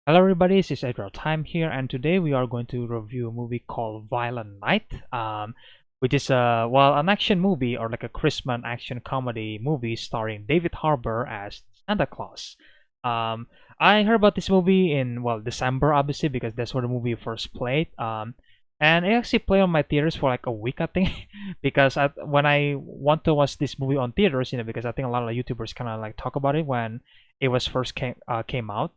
Hello everybody, this is EzraTime here, and today we are going to review a movie called Violent Night, which is an action movie or like a Christmas action comedy movie starring David Harbour as Santa Claus. Um, I heard about this movie in December, obviously, because that's where the movie first played. And it actually played on my theaters for like a week, I think, because when I want to watch this movie on theaters, because I think a lot of YouTubers kind of like talk about it when it was first came out.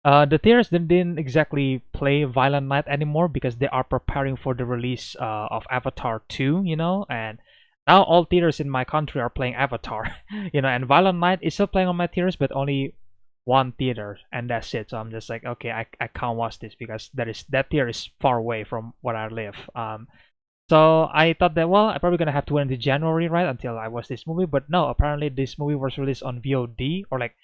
The theaters didn't exactly play Violent Night anymore because they are preparing for the release of Avatar 2, and now all theaters in my country are playing Avatar, and Violent Night is still playing on my theaters, but only one theater, and that's it. So I'm just like, okay, I can't watch this because that theater is far away from where I live. So I thought that, well, I'm probably gonna have to wait until January, right, until I watch this movie. But no, apparently this movie was released on VOD, or like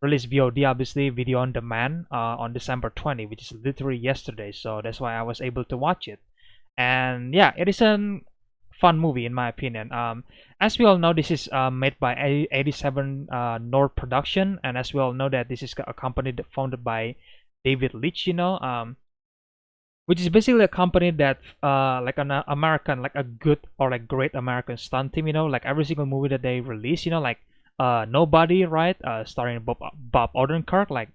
released VOD, obviously video on demand, on December 20, which is literally yesterday. So that's why I was able to watch it. And yeah, it is a fun movie in my opinion. As we all know, this is made by 87 North Production, and as we all know that this is a company founded by David Leitch, which is basically a company that like an American, like a good or like great American stunt team, like every single movie that they release, like Nobody, right, starring Bob Odenkirk, like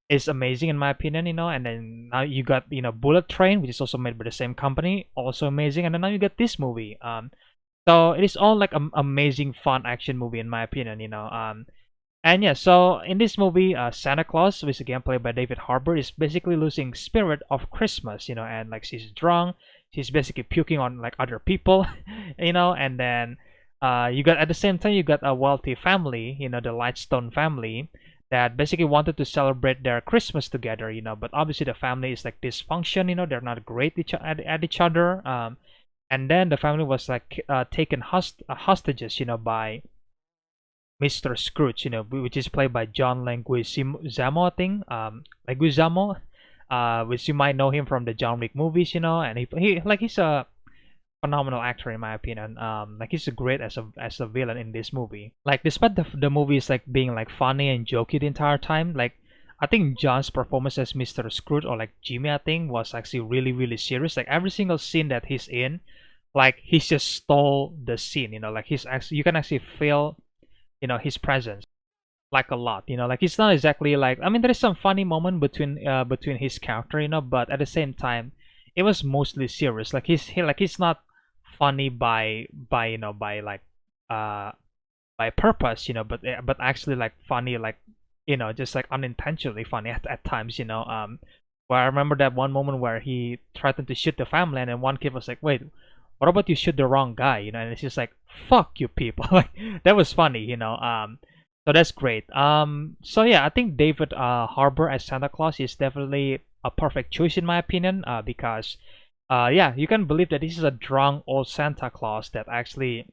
is amazing in my opinion, and then now you got Bullet Train, which is also made by the same company, also amazing, and then now you get this movie. So it is all like an amazing fun action movie in my opinion, and yeah, so in this movie, Santa Claus, which is again played by David Harbour, is basically losing spirit of Christmas, and like she's drunk, she's basically puking on like other people, and then you got at the same time you got a wealthy family, the Lightstone family, that basically wanted to celebrate their Christmas together, but obviously the family is like dysfunction, they're not great at each other, and then the family was like taken hostages, by Mr. Scrooge, which is played by John Leguizamo, I think. Leguizamo, which you might know him from the John Wick movies, and he's a phenomenal actor in my opinion. Like he's great as a villain in this movie. Like despite the movie is like being like funny and jokey the entire time, like I think John's performance as Mr. Scrooge or like Jimmy, I think, was actually really really serious. Like every single scene that he's in, like he's just stole the scene. Like he's actually you can actually feel his presence like a lot, like it's not exactly like, I mean, there is some funny moment between his character, but at the same time it was mostly serious. Like he's not funny by like uh by purpose, but actually like funny, like just like unintentionally funny at times, where I remember that one moment where he threatened to shoot the family, and then one kid was like, wait, what about you shoot the wrong guy, and it's just like, fuck you people. Like that was funny, so that's great. So yeah, I think David Harbour as Santa Claus is definitely a perfect choice in my opinion, because yeah, you can believe that this is a drunk old Santa Claus that actually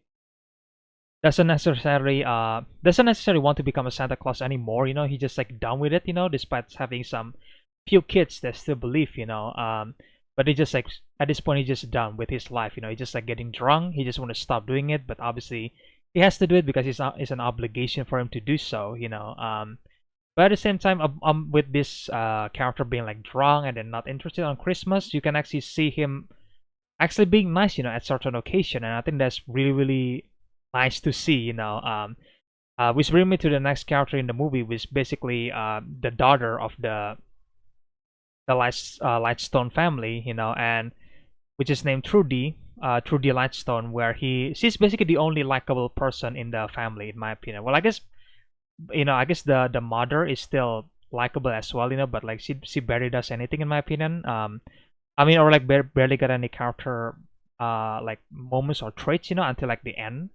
doesn't necessarily want to become a Santa Claus anymore. He's just like done with it. Despite having some few kids that still believe. But he just like at this point he's just done with his life. He's just like getting drunk. He just want to stop doing it, but obviously he has to do it because it's an obligation for him to do so. But at the same time, with this character being like drunk and then not interested on Christmas, you can actually see him actually being nice, at certain occasion, and I think that's really really nice to see, which brings me to the next character in the movie, which is basically the daughter of the Lightstone family, and which is named Trudy, Trudy Lightstone, where she's basically the only likable person in the family, in my opinion. Well, I guess the mother is still likable as well, but like she barely does anything in my opinion. I mean, or like barely got any character like moments or traits, until like the end.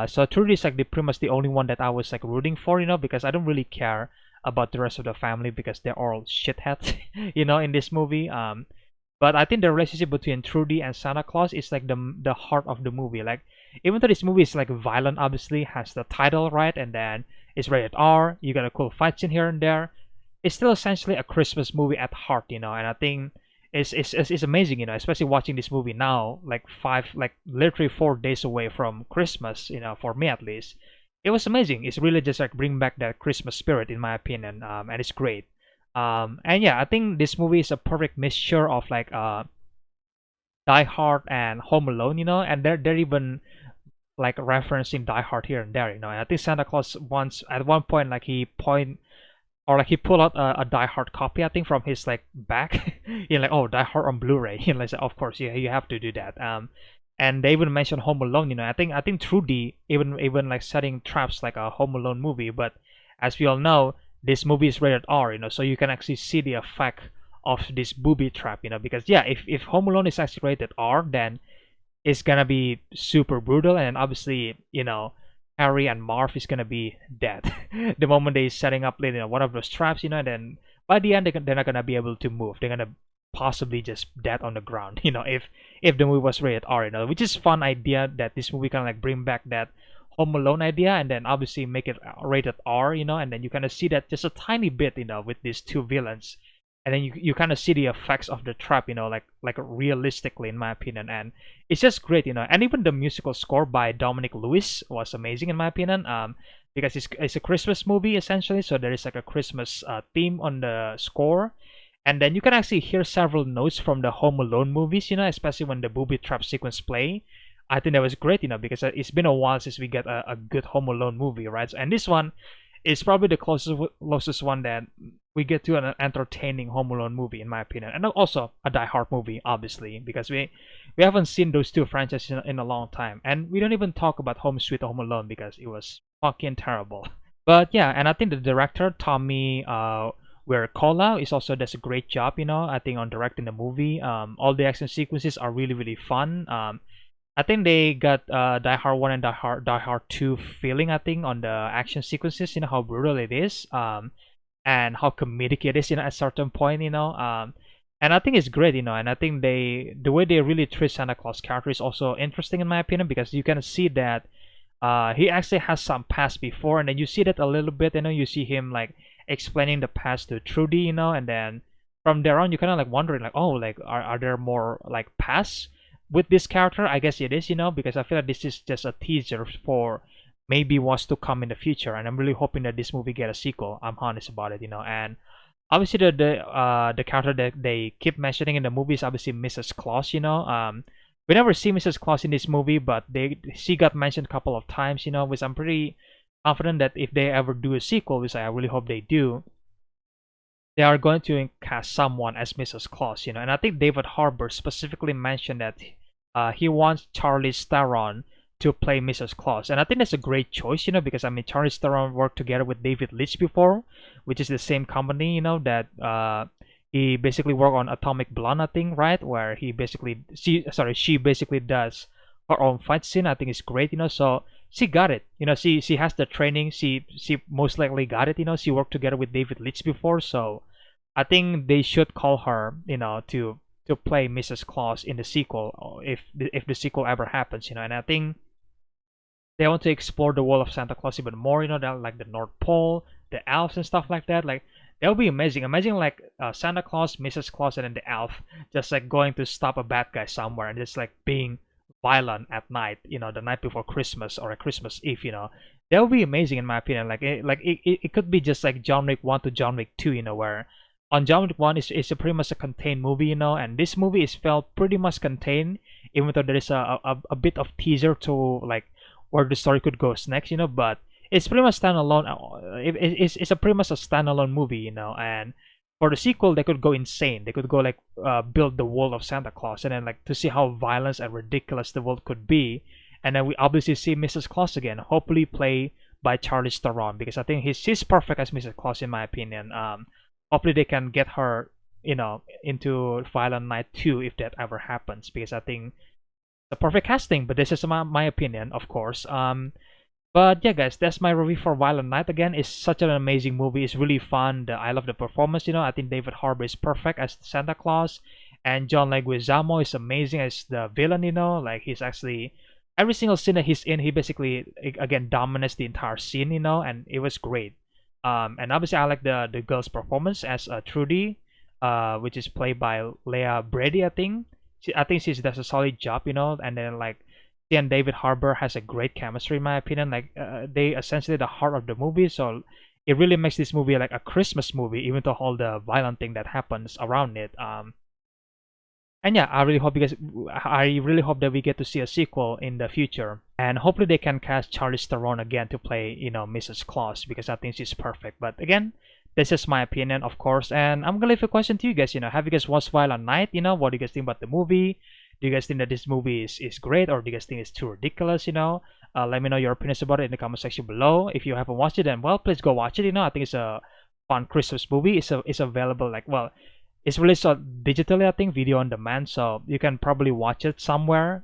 So Trudy is like pretty much the only one that I was like rooting for, because I don't really care about the rest of the family because they're all shitheads, in this movie. But I think the relationship between Trudy and Santa Claus is like the heart of the movie. Like even though this movie is like violent, obviously has the title right, and then it's rated R. You got a cool fight scene here and there. It's still essentially a Christmas movie at heart, and I think it's amazing, especially watching this movie now, like literally 4 days away from Christmas, for me at least. it was amazing. It's really just like bring back that Christmas spirit, in my opinion, and it's great. And yeah, I think this movie is a perfect mixture of like Die Hard and Home Alone, and they're even like referencing Die Hard here and there, And I think Santa Claus once at one point like he pulled out a Die Hard copy, I think, from his like back. Like, oh, Die Hard on Blu-ray. Like, of course, yeah, you have to do that. And they even mentioned Home Alone. I think Trudy even like setting traps like a Home Alone movie. But as we all know, this movie is rated R. So you can actually see the effect of this booby trap. Because yeah, if Home Alone is actually rated R, then it's gonna be super brutal, and obviously, Harry and Marv is gonna be dead the moment they setting up, one of those traps, and then by the end they're not gonna be able to move. They're gonna possibly just dead on the ground, if the movie was rated R, which is fun idea that this movie kind of like bring back that Home Alone idea, and then obviously make it rated R, and then you kind of see that just a tiny bit, with these two villains, and then you kind of see the effects of the trap, like realistically, in my opinion, and it's just great, and even the musical score by Dominic Lewis was amazing, in my opinion, because it's a Christmas movie essentially, so there is like a Christmas theme on the score, and then you can actually hear several notes from the Home Alone movies, especially when the booby trap sequence play. I think that was great, because it's been a while since we get a good Home Alone movie, right? And this one is probably the closest one that we get to an entertaining Home Alone movie, in my opinion, and also a Die Hard movie, obviously, because we haven't seen those two franchises in a long time, and we don't even talk about Home Sweet Home Alone because it was fucking terrible. But yeah, and I think the director Tommy Wirkola is also does a great job, I think, on directing the movie. All the action sequences are really really fun. I think they got Die Hard 1 and Die Hard 2 feeling, I think, on the action sequences, how brutal it is, and how comedic it is, at certain point, and I think it's great, and I think the way they really treat Santa Claus character is also interesting, in my opinion, because you can see that he actually has some past before, and then you see that a little bit, you see him like explaining the past to Trudy, and then from there on you kind of like wondering like, oh, like are there more like past with this character? I guess it is, because I feel like this is just a teaser for maybe what's to come in the future, and I'm really hoping that this movie get a sequel. I'm honest about it, and obviously the character that they keep mentioning in the movie is obviously Mrs. Claus, we never see Mrs. Claus in this movie, but she got mentioned a couple of times, which I'm pretty confident that if they ever do a sequel, which I really hope they do, they are going to cast someone as Mrs. Claus, and I think David Harbour specifically mentioned that he wants Charlize Theron to play Mrs. Claus, and I think that's a great choice, because I mean Charlize Theron worked together with David Leitch before, which is the same company, that he basically worked on Atomic Blonde, I think, right, where she basically does her own fight scene. I think it's great, so she got it, she has the training, she most likely got it, she worked together with David Leitch before, so I think they should call her, to play Mrs. Claus in the sequel, if the sequel ever happens, and I think they want to explore the world of Santa Claus even more, that like the North Pole, the elves and stuff like that. Like that would be amazing. Imagine like Santa Claus, Mrs. Claus, and then the elf just like going to stop a bad guy somewhere and just like being violent at night, the night before Christmas or a Christmas Eve, that would be amazing in my opinion. It could be just like John Wick 1 to John Wick 2, where on John Wick 1 is a pretty much a contained movie, and this movie is felt pretty much contained, even though there is a bit of teaser to like where the story could go next, but it's pretty much standalone. It's a pretty much a standalone movie, and for the sequel they could go insane. They could go like build the world of Santa Claus, and then like to see how violent and ridiculous the world could be, and then we obviously see Mrs. Claus again, hopefully played by Charlize Theron, because I think she's perfect as Mrs. Claus in my opinion. Hopefully they can get her, into Violent Night 2 if that ever happens, because I think the perfect casting. But this is my opinion, of course. But yeah, guys, that's my review for Violent Night. Again, it's such an amazing movie. It's really fun. I love the performance. I think David Harbour is perfect as Santa Claus, and John Leguizamo is amazing as the villain. Like he's actually every single scene that he's in, he basically again dominates the entire scene. And it was great. And obviously, I like the girl's performance as Trudy, which is played by Leah Brady. I think she does a solid job. And then like she and David Harbour has a great chemistry in my opinion. Like they essentially the heart of the movie, so it really makes this movie like a Christmas movie, even though all the violent thing that happens around it. And yeah, I really hope that we get to see a sequel in the future, and hopefully they can cast Charlize Theron again to play, Mrs. Claus, because I think she's perfect. But again, this is my opinion, of course, and I'm gonna leave a question to you guys. Have you guys watched Violent Night? What do you guys think about the movie? Do you guys think that this movie is great, or do you guys think it's too ridiculous? Let me know your opinions about it in the comment section below. If you haven't watched it, then well, please go watch it. I think it's a fun Christmas movie. It's available it's released digitally, I think, video on demand, so you can probably watch it somewhere.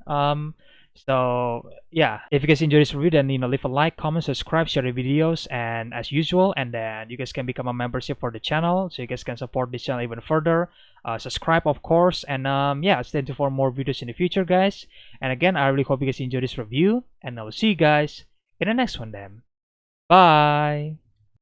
So yeah, if you guys enjoyed this review, then leave a like, comment, subscribe, share the videos, and as usual, and then you guys can become a membership for the channel, so you guys can support this channel even further. Subscribe, of course, and yeah, stay tuned for more videos in the future, guys. And again, I really hope you guys enjoyed this review, and I will see you guys in the next one then. Bye.